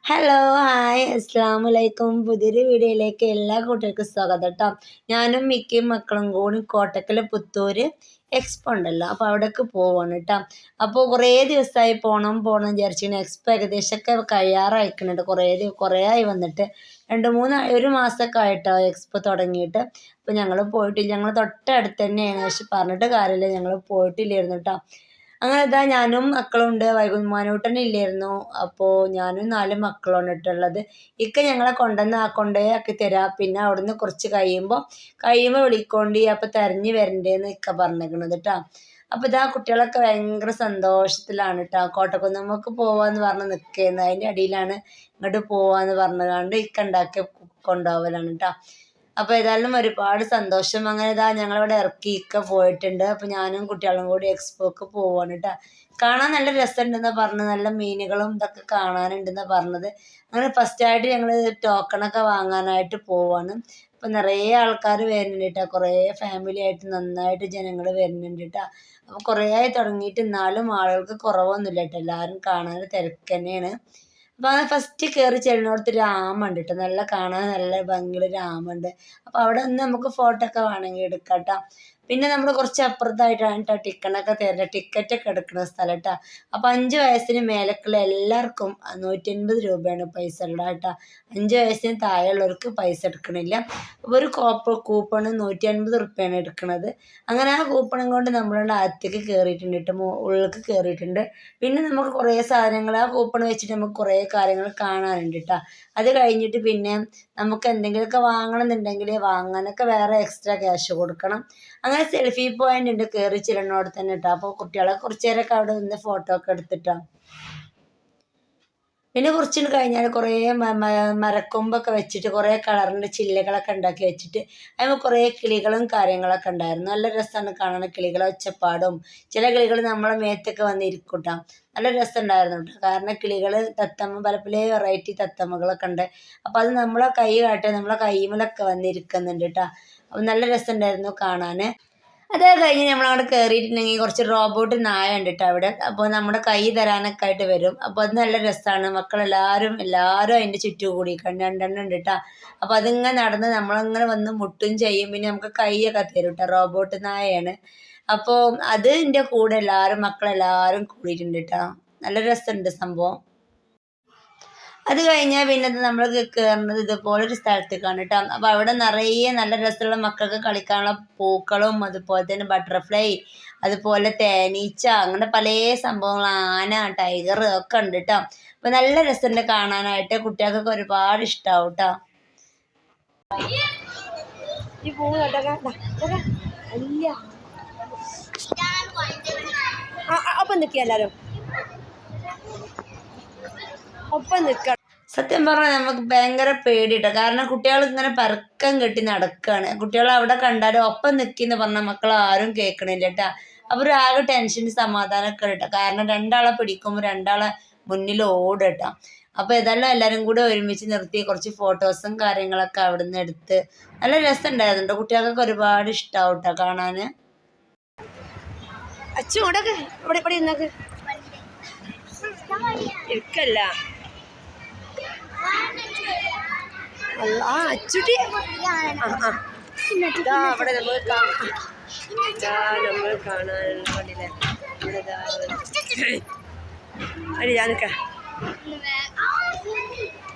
Hello hi അസ്സാം വലൈക്കും. പുതിയൊരു വീഡിയോയിലേക്ക് എല്ലാ കൂട്ടുകാർക്കും സ്വാഗതം കേട്ടോ. ഞാനും മിക്കയും മക്കളും കൂടി കോട്ടക്കൽ പുത്തൂര് എക്സ്പോ ഉണ്ടല്ലോ, അപ്പോൾ അവിടേക്ക് പോവാണ് കേട്ടോ. അപ്പോൾ കുറേ ദിവസമായി പോകണം വിചാരിച്ചിങ്ങനെ. എക്സ്പോ ഏകദേശമൊക്കെ കഴിയാറായിക്കുന്നുണ്ട്. കുറേ ആയി വന്നിട്ട് ഒരു മാസമൊക്കെ ആയിട്ടോ എക്സ്പോ തുടങ്ങിയിട്ട്. അപ്പോൾ ഞങ്ങൾ പോയിട്ടില്ല. ഞങ്ങൾ തൊട്ടടുത്ത് തന്നെയാണ്, പക്ഷെ പറഞ്ഞിട്ട് കാര്യമില്ല, ഞങ്ങൾ പോയിട്ടില്ലായിരുന്നു കേട്ടോ. അങ്ങനെ ഇതാ ഞാനും മക്കളുണ്ട്. മനൂട്ടൻ ഇല്ലായിരുന്നു. അപ്പോൾ ഞാനും 4 മക്കളാണ് ഇട്ടുള്ളത്. ഞങ്ങളെ കൊണ്ടുപോയി ആക്കി തരാം, പിന്നെ അവിടുന്ന് കുറച്ച് കഴിയുമ്പോൾ വിളിക്കോണ്ടി, അപ്പോൾ തിരഞ്ഞു വരണ്ടേന്ന് പറഞ്ഞിരിക്കണത് കേട്ടോ. അപ്പോൾ ഇതാ കുട്ടികളൊക്കെ ഭയങ്കര സന്തോഷത്തിലാണ് കേട്ടോ. കോട്ടക്കുന്നുമ്മക്ക് പോവാന്ന് പറഞ്ഞ് നിൽക്കുന്നത്, അതിൻ്റെ അടിയിലാണ് ഇങ്ങോട്ട് പോവാന്ന് പറഞ്ഞുകൊണ്ട് ഉണ്ടാക്കി കൊണ്ടുപോകലാണ് കേട്ടോ. അപ്പോൾ ഏതായാലും ഒരുപാട് സന്തോഷം. അങ്ങനെ ഇതാ ഞങ്ങളിവിടെ പോയിട്ടുണ്ട്. അപ്പോൾ ഞാനും കുട്ടികളും കൂടി എക്സ്പോക്ക് പോവാണ് കേട്ടോ. കാണാൻ നല്ല രസമുണ്ടെന്നാണ് പറഞ്ഞത്, നല്ല മീനുകളും ഇതൊക്കെ കാണാനുണ്ടെന്നാണ് പറഞ്ഞത്. അങ്ങനെ ഫസ്റ്റായിട്ട് ഞങ്ങൾ ടോക്കണൊക്കെ വാങ്ങാനായിട്ട് പോവാണ്. അപ്പോൾ നിറയെ ആൾക്കാർ വരുന്നുണ്ട് കേട്ടോ. കുറേ ഫാമിലി ആയിട്ട് നന്നായിട്ട് ജനങ്ങൾ വരുന്നുണ്ട് കേട്ടോ. അപ്പോൾ കുറേ ആയി തുടങ്ങിയിട്ട്, എന്നാലും ആളുകൾക്ക് കുറവൊന്നുമില്ല കേട്ടോ. എല്ലാവരും കാണാൻ തിരക്ക് തന്നെയാണ്. അപ്പോൾ അങ്ങനെ ഫസ്റ്റ് കയറി ചെല്ലുന്നിടത്ത് രാമുണ്ട് കേട്ടോ. കാണാൻ നല്ല ഭംഗിയുള്ള രാമുണ്ട്. അപ്പോൾ അവിടെ നിന്ന് നമുക്ക് ഫോട്ടോ ഒക്കെ വേണമെങ്കിൽ എടുക്കാം കേട്ടോ. പിന്നെ നമ്മൾ കുറച്ച് അപ്പുറത്തായിട്ടാണ് കേട്ടോ ടിക്കറ്റൊക്കെ എടുക്കുന്ന സ്ഥലം കേട്ടോ. അപ്പോൾ 5 വയസ്സിന് മേലേക്കുള്ള എല്ലാവർക്കും 150 രൂപയാണ് പൈസ ഉള്ളത് കേട്ടോ. 5 വയസ്സിന് താഴെയുള്ളവർക്ക് പൈസ എടുക്കണില്ല. ഒരു കൂപ്പണ് 150 റുപ്യാണ് എടുക്കുന്നത്. അങ്ങനെ ആ കൂപ്പണും കൊണ്ട് നമ്മളുടെ അകത്തേക്ക് കയറിയിട്ടുണ്ട് കേട്ടോ, ഉള്ളിലേക്ക് കയറിയിട്ടുണ്ട്. പിന്നെ നമുക്ക് കുറേ സാധനങ്ങൾ ആ കൂപ്പൺ വെച്ചിട്ട് നമുക്ക് കുറേ കാര്യങ്ങൾ കാണാനുണ്ട് കേട്ടോ. അത് കഴിഞ്ഞിട്ട് പിന്നെ നമുക്ക് എന്തെങ്കിലുമൊക്കെ വാങ്ങണമെന്നുണ്ടെങ്കിൽ വാങ്ങാനൊക്കെ വേറെ എക്സ്ട്രാ ക്യാഷ് കൊടുക്കണം. അങ്ങനെ സെൽഫി പോയിന്റ് ഉണ്ട് കയറി ചെല്ലുന്നോടെ തന്നെ കേട്ടോ. അപ്പോൾ കുട്ടികളെ കുറച്ച് നേരമൊക്കെ അവിടെ നിന്ന് ഫോട്ടോ ഒക്കെ എടുത്തിട്ടാണ്. പിന്നെ കുറച്ചുകൂടി കഴിഞ്ഞാൽ കുറേ മരക്കൊമ്പൊക്കെ വെച്ചിട്ട് കുറേ കളറിൻ്റെ ചില്ലകളൊക്കെ ഉണ്ടാക്കി വെച്ചിട്ട് അതിന് കുറേ കിളികളും കാര്യങ്ങളൊക്കെ ഉണ്ടായിരുന്നു. നല്ല രസമാണ് കാണാൻ, കിളികളെ ഒച്ചപ്പാടും. ചില കിളികൾ നമ്മളെ മേത്തൊക്കെ വന്നിരിക്കും കേട്ടോ. നല്ല രസമുണ്ടായിരുന്നു കേട്ടോ. കാരണം കിളികൾ പല വെറൈറ്റി തത്തമ്മകളൊക്കെ ഉണ്ട്. അപ്പോൾ അത് നമ്മളെ നമ്മളെ കൈമലൊക്കെ വന്നിരിക്കുന്നുണ്ട് കേട്ടോ. അപ്പോൾ നല്ല രസമുണ്ടായിരുന്നു കാണാൻ. അത് കഴിഞ്ഞ് നമ്മളവിടെ കയറിയിട്ടുണ്ടെങ്കിൽ കുറച്ച് റോബോട്ട് നായ ഉണ്ട് കേട്ടോ അവിടെ. അപ്പോൾ നമ്മുടെ കൈ തരാനൊക്കെ ആയിട്ട് വരും. അപ്പോൾ അത് നല്ല രസമാണ്. മക്കളെല്ലാവരും അതിൻ്റെ ചുറ്റും കൂടി രണ്ടെണ്ണം ഉണ്ട് കേട്ടോ. അപ്പോൾ അതിങ്ങനെ നടന്ന് നമ്മളിങ്ങനെ വന്ന് മുട്ടും ചെയ്യും. പിന്നെ നമുക്ക് കൈയൊക്കെ തരും കേട്ടോ. റോബോട്ട് നായയാണ്. അപ്പോൾ അതിൻ്റെ കൂടെ മക്കളെല്ലാവരും കൂടിയിട്ടുണ്ട് കേട്ടോ. നല്ല രസമുണ്ട് സംഭവം. അത് കഴിഞ്ഞാൽ പിന്നെ നമ്മൾ കയറുന്നത് ഇതുപോലൊരു സ്ഥലത്തേക്കാണ് കേട്ടോ. അപ്പോൾ അവിടെ നിറയെ നല്ല രസമുള്ള മക്കൾക്ക് കളിക്കാനുള്ള പൂക്കളും അതുപോലെ തന്നെ ബട്ടർഫ്ലൈ, അതുപോലെ തേനീച്ച, അങ്ങനെ പല സംഭവങ്ങൾ, ആന, ടൈഗർ ഒക്കെ ഉണ്ട് കേട്ടോ. അപ്പോൾ നല്ല രസമുണ്ട് കാണാനായിട്ട്. കുട്ടികൾക്കൊക്കെ ഒരുപാട് ഇഷ്ടമാവും കേട്ടോ. അപ്പം നിൽക്കുക എല്ലാവരും ഒപ്പം നിൽക്കണം. സത്യം പറഞ്ഞാൽ നമുക്ക് ഭയങ്കര പേടിയിട്ടോ. കാരണം കുട്ടികൾ ഇങ്ങനെ പരക്കം കെട്ടി നടക്കുകയാണ്. കുട്ടികൾ അവിടെ കണ്ടാലും ഒപ്പം നിൽക്കിന്ന് പറഞ്ഞാൽ മക്കൾ ആരും കേൾക്കണില്ല കേട്ടോ. അപ്പോൾ ആകെ ടെൻഷന് സമാധാനമൊക്കെ കേട്ടോ. കാരണം 2 ആളെ പിടിക്കുമ്പോൾ 2 ആളെ മുന്നിൽ ഓടട്ടോ. അപ്പോൾ ഇതെല്ലാം എല്ലാവരും കൂടെ ഒരുമിച്ച് നിർത്തി കുറച്ച് ഫോട്ടോസും കാര്യങ്ങളൊക്കെ അവിടെ നിന്ന് എടുത്ത് നല്ല രസമുണ്ടായിരുന്നു. കുട്ടികൾക്കൊക്കെ ഒരുപാട് ഇഷ്ടമാവും കേട്ടോ കാണാൻ. അച്ഛനോടൊക്കെ ഇവിടെ ഇരുന്നൊക്കെ ഇരിക്കല്ല. അച്ചുട്ടി അവിടെ നമ്മൾ കാണാനുള്ള വണ്ടിയിലെ അടി ഞാനൊക്കെ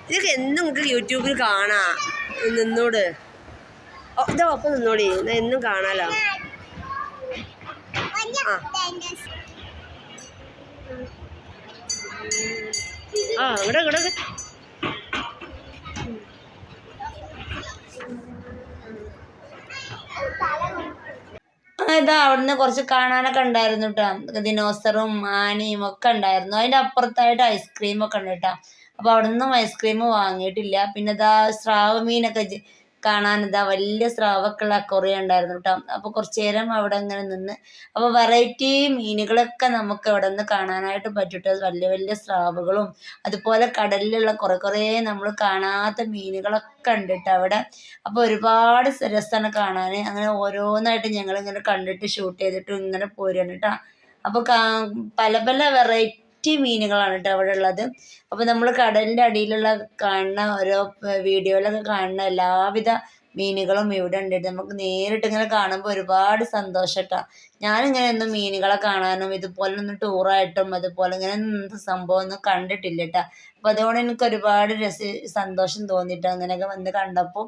ഇതൊക്കെ എന്നും നിങ്ങൾക്ക് യൂട്യൂബിൽ കാണാം. നിന്നോട് ഇതാ ഒപ്പം നിന്നോടി, എന്നും കാണാലോ. ഇവിടെ ഇതാ അവിടുന്ന് കുറച്ച് കാണാനൊക്കെ ഉണ്ടായിരുന്നു കേട്ടോ. ദിനോസറും ആനയും ഒക്കെ ഉണ്ടായിരുന്നു. അതിൻ്റെ അപ്പുറത്തായിട്ട് ഐസ്ക്രീമൊക്കെ ഉണ്ട് കേട്ടോ. അപ്പോൾ അവിടെ നിന്നും ഐസ്ക്രീം വാങ്ങിയിട്ടില്ല. പിന്നെ ഇതാ സ്രാവ് മീനൊക്കെ കാണാൻ വലിയ സ്രാവൊക്കെയുള്ള അക്വേറിയം ഉണ്ടായിരുന്നു കേട്ടോ. അപ്പോൾ കുറച്ച് നേരം അവിടെ ഇങ്ങനെ നിന്ന് അപ്പോൾ വെറൈറ്റി മീനുകളൊക്കെ നമുക്ക് അവിടെ നിന്ന് കാണാനായിട്ട് പറ്റും. വലിയ വലിയ സ്രാവുകളും അതുപോലെ കടലിലുള്ള കുറേ നമ്മൾ കാണാത്ത മീനുകളൊക്കെ ഉണ്ട് കേട്ടോ അവിടെ. അപ്പോൾ ഒരുപാട് രസമാണ് കാണാൻ. അങ്ങനെ ഓരോന്നായിട്ട് ഞങ്ങളിങ്ങനെ കണ്ടിട്ട് ഷൂട്ട് ചെയ്തിട്ട് ഇങ്ങനെ പോരുകയാണ് കേട്ടോ. അപ്പോൾ പല വെറൈറ്റി വെറൈറ്റി മീനുകളാണ് കേട്ടോ അവിടെ ഉള്ളത്. അപ്പോൾ നമ്മൾ കടലിൻ്റെ അടിയിലുള്ള കാണുന്ന ഓരോ വീഡിയോയിലൊക്കെ കാണുന്ന എല്ലാവിധ മീനുകളും ഇവിടെ ഉണ്ട്. നമുക്ക് നേരിട്ട് ഇങ്ങനെ കാണുമ്പോൾ ഒരുപാട് സന്തോഷം കേട്ടോ. ഞാനിങ്ങനെ ഒന്നും മീനുകളെ കാണാനും ഇതുപോലൊന്നും ടൂറായിട്ടും അതുപോലെ ഇങ്ങനെ സംഭവം ഒന്നും കണ്ടിട്ടില്ല കേട്ടോ. അപ്പോൾ അതുകൊണ്ട് എനിക്ക് ഒരുപാട് സന്തോഷം തോന്നിയിട്ടോ അങ്ങനെയൊക്കെ വന്ന് കണ്ടപ്പോൾ.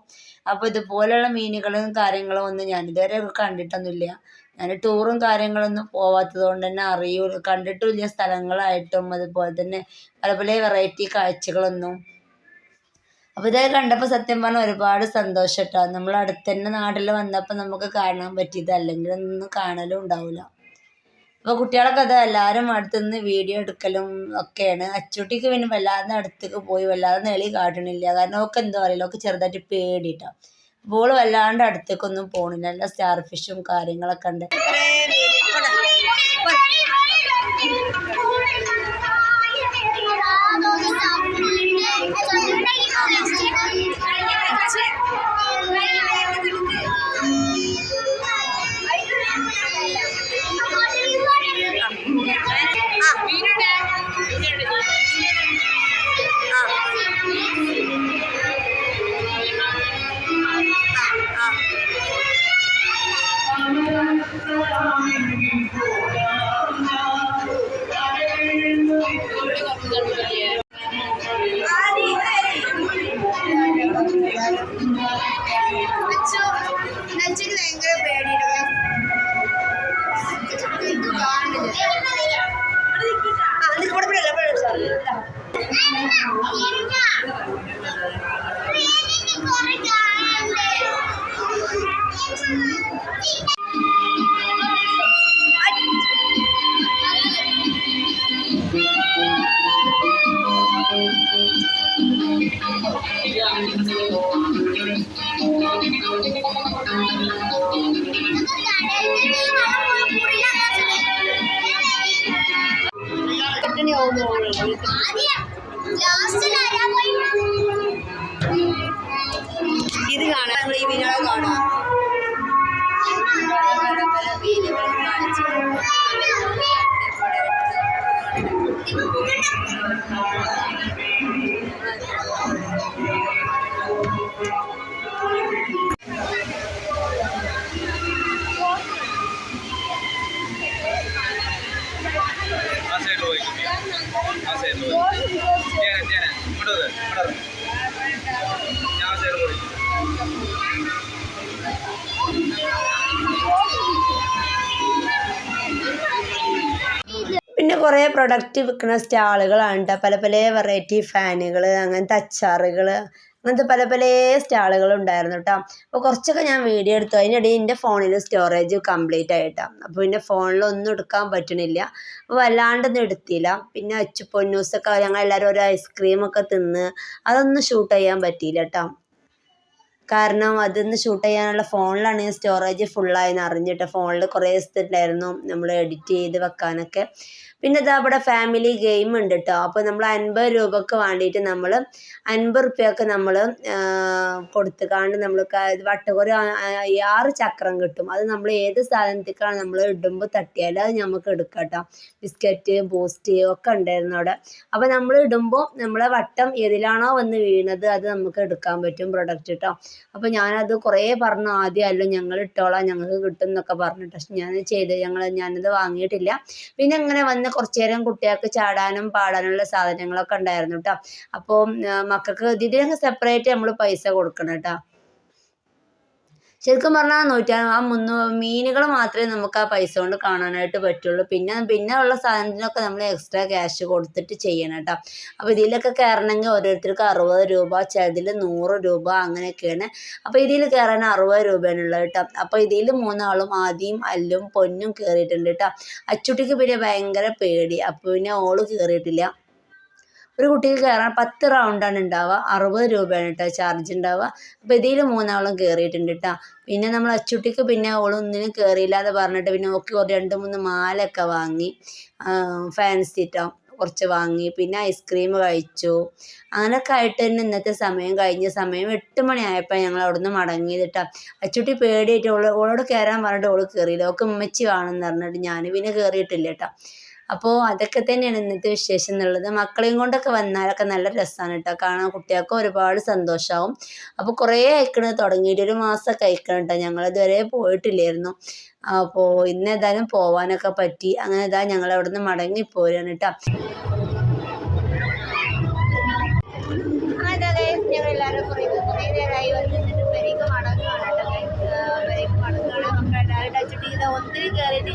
അപ്പോൾ ഇതുപോലെയുള്ള മീനുകളും കാര്യങ്ങളും ഒന്നും ഞാനിതുവരെ കണ്ടിട്ടൊന്നുമില്ല. ഞാൻ ടൂറും കാര്യങ്ങളൊന്നും പോവാത്തത് കൊണ്ട് തന്നെ കണ്ടിട്ടുമില്ല സ്ഥലങ്ങളായിട്ടും അതുപോലെ തന്നെ പല പല വെറൈറ്റി കാഴ്ചകളൊന്നും. അപ്പോൾ ഇതൊക്കെ കണ്ടപ്പോൾ സത്യം പറഞ്ഞാൽ ഒരുപാട് സന്തോഷം കേട്ടോ. നമ്മൾ അടുത്ത് തന്നെ നാട്ടിൽ വന്നപ്പോൾ നമുക്ക് കാണാൻ പറ്റിയത്, അല്ലെങ്കിൽ ഒന്നും കാണലും ഉണ്ടാവില്ല. അപ്പോൾ കുട്ടികളൊക്കെ അത് എല്ലാവരും അടുത്തുനിന്ന് വീഡിയോ എടുക്കലും ഒക്കെയാണ്. അച്ചൂട്ടിക്ക് പിന്നെ വല്ലാതെ അടുത്തേക്ക് പോയി വല്ലാതെ നെളി കാട്ടണില്ല, കാരണം അവൾക്ക് എന്തോ അറിയില്ല, അവൾക്ക് ചെറുതായിട്ട് പേടിയിട്ടാണ്. അപ്പോൾ വല്ലാണ്ട് അടുത്തേക്കൊന്നും പോകണില്ല. നല്ല സ്റ്റാർ ഫിഷും കാര്യങ്ങളൊക്കെ ഉണ്ട്. ഇത് കാണാം, ഈ മീനുകളെ കാണാം. പിന്നെ കുറേ പ്രൊഡക്റ്റ് വിൽക്കുന്ന സ്റ്റാളുകളാണ് കേട്ടോ. പല പല വെറൈറ്റി ഫാനുകൾ, അങ്ങനത്തെ അച്ചാറുകൾ, അങ്ങനത്തെ പല പല സ്റ്റാളുകളുണ്ടായിരുന്നു കേട്ടോ. അപ്പോൾ കുറച്ചൊക്കെ ഞാൻ വീഡിയോ എടുത്തു. അതിനിടയിൽ എൻ്റെ ഫോണിൽ സ്റ്റോറേജ് കംപ്ലീറ്റ് ആയിട്ടാണ്. അപ്പോൾ പിന്നെ ഫോണിലൊന്നും എടുക്കാൻ പറ്റണില്ല. അപ്പോൾ വല്ലാണ്ടൊന്നും എടുത്തില്ല. പിന്നെ പൊന്നൂസൊക്കെ ഞങ്ങളെല്ലാവരും ഒരു ഐസ്ക്രീമൊക്കെ തിന്ന് അതൊന്നും ഷൂട്ട് ചെയ്യാൻ പറ്റിയില്ല കേട്ടോ. കാരണം അതൊന്ന് ഷൂട്ട് ചെയ്യാനുള്ള ഫോണിലാണെങ്കിൽ സ്റ്റോറേജ് ഫുള്ളായെന്ന് അറിഞ്ഞിട്ട് ഫോണിൽ കുറേ സ്ഥലത്തായിരുന്നു നമ്മൾ എഡിറ്റ് ചെയ്ത് വെക്കാനൊക്കെ. പിന്നെ ഇതാ അവിടെ ഫാമിലി ഗെയിം ഉണ്ട് കേട്ടോ. അപ്പോൾ നമ്മൾ 50 രൂപക്ക് വേണ്ടിയിട്ട് നമ്മൾ 50 റുപ്യക്ക് നമ്മൾ കൊടുത്തുകാണ്ട് നമ്മൾ വട്ടകുറി 6 ചക്രം കിട്ടും. അത് നമ്മൾ ഏത് സാധനത്തേക്കാണ് നമ്മൾ ഇടുമ്പോൾ തട്ടിയാൽ അത് നമുക്ക് എടുക്കാം കേട്ടോ. ബിസ്ക്കറ്റ്, ബൂസ്റ്റ് ഒക്കെ ഉണ്ടായിരുന്നു അവിടെ. അപ്പോൾ നമ്മൾ ഇടുമ്പോൾ നമ്മളെ വട്ടം ഏതിലാണോ വന്ന് വീണത് അത് നമുക്ക് എടുക്കാൻ പറ്റും പ്രൊഡക്റ്റ് കേട്ടോ. അപ്പോൾ ഞാനത് കുറേ പറഞ്ഞു, ആദ്യമല്ലോ ഞങ്ങൾ ഇട്ടോളാം, ഞങ്ങൾക്ക് കിട്ടും എന്നൊക്കെ പറഞ്ഞിട്ട്. പക്ഷെ ഞാനത് വാങ്ങിയിട്ടില്ല. പിന്നെ ഇങ്ങനെ വന്ന് കുറച്ച് നേരം കുട്ടികൾക്ക് ചാടാനും പാടാനുള്ള സാധനങ്ങളൊക്കെ ഉണ്ടായിരുന്നു കേട്ടോ. അപ്പോൾ മക്കൾക്ക് ഇതിനൊക്കെ സെപ്പറേറ്റ് നമ്മൾ പൈസ കൊടുക്കണം കേട്ടോ. ശരിക്കും പറഞ്ഞാൽ മീനുകൾ മാത്രമേ നമുക്ക് ആ പൈസ കൊണ്ട് കാണാനായിട്ട് പറ്റുള്ളൂ. പിന്നെ ഉള്ള സാധനത്തിനൊക്കെ നമ്മൾ എക്സ്ട്രാ ക്യാഷ് കൊടുത്തിട്ട് ചെയ്യണം കേട്ടോ. അപ്പോൾ ഇതിലൊക്കെ കയറണമെങ്കിൽ ഓരോരുത്തർക്ക് 60 രൂപ, ചിലതിൽ 100 രൂപ അങ്ങനെയൊക്കെയാണ്. അപ്പോൾ ഇതിൽ കയറാൻ 60 രൂപയാണുള്ളത് കേട്ടോ. അപ്പോൾ ഇതിൽ 3 ആളും ആദ്യം അല്ലും പൊന്നും കയറിയിട്ടുണ്ട് കേട്ടോ. അച്ചുട്ടിക്ക് പിന്നെ ഭയങ്കര പേടി, അപ്പോൾ പിന്നെ ഓള് കയറിയിട്ടില്ല. ഒരു കുട്ടിക്ക് കയറാൻ 10 റൗണ്ടാണ് ഉണ്ടാവുക. 60 രൂപയാണ് കേട്ടോ ചാർജ് ഉണ്ടാവുക. അപ്പോൾ ഇതിൽ 3 ആളും കയറിയിട്ടുണ്ട് കേട്ടോ. പിന്നെ നമ്മൾ അച്ചുട്ടിക്ക് പിന്നെ ഓളൊന്നിനും കയറിയില്ലാതെ പറഞ്ഞിട്ട് പിന്നെ ഓക്ക് 2-3 മാലയൊക്കെ വാങ്ങി, ഫാൻസി കേട്ടോ കുറച്ച് വാങ്ങി. പിന്നെ ഐസ്ക്രീം കഴിച്ചു. അങ്ങനെയൊക്കെ ആയിട്ട് തന്നെ ഇന്നത്തെ സമയം 8 മണിയായപ്പോൾ ഞങ്ങൾ അവിടെ നിന്ന് മടങ്ങിയത് കേട്ടോ. അച്ചുട്ടി പേടിയായിട്ട് ഓളോട് കയറാൻ പറഞ്ഞിട്ട് ഓള് കയറിയില്ല. ഓൾക്ക് ഉമ്മച്ചി വേണമെന്ന് പറഞ്ഞിട്ട് ഞാൻ പിന്നെ കയറിയിട്ടില്ല കേട്ടോ. അപ്പോൾ അതൊക്കെ തന്നെയാണ് ഇന്നത്തെ വിശേഷം എന്നുള്ളത്. മക്കളെയും കൊണ്ടൊക്കെ വന്നാലൊക്കെ നല്ല രസമാണ് കേട്ടോ കാണാൻ. കുട്ടികൾക്ക് ഒരുപാട് സന്തോഷമാവും. അപ്പോൾ കുറേ അയക്കണത് തുടങ്ങിയിട്ട് 1 മാസമൊക്കെ അയക്കണം കേട്ടോ. ഞങ്ങളിതുവരെ പോയിട്ടില്ലായിരുന്നു. അപ്പോൾ ഇന്ന് ഏതായാലും പോവാനൊക്കെ പറ്റി. അങ്ങനെ ഇതാ ഞങ്ങൾ അവിടെ നിന്ന് മടങ്ങി പോരാണ് കേട്ടോ. ഞങ്ങളെല്ലാവരും കുറേ നേരമായി വന്നിട്ട് പെരേക്ക് മടങ്ങുകയാണ് കേട്ടോ. പെരേക്ക് മടങ്ങുകയാണ്. മക്കളെല്ലാവരും ടച്ചിട്ട് ഒത്തിരി കയറിയിട്ട്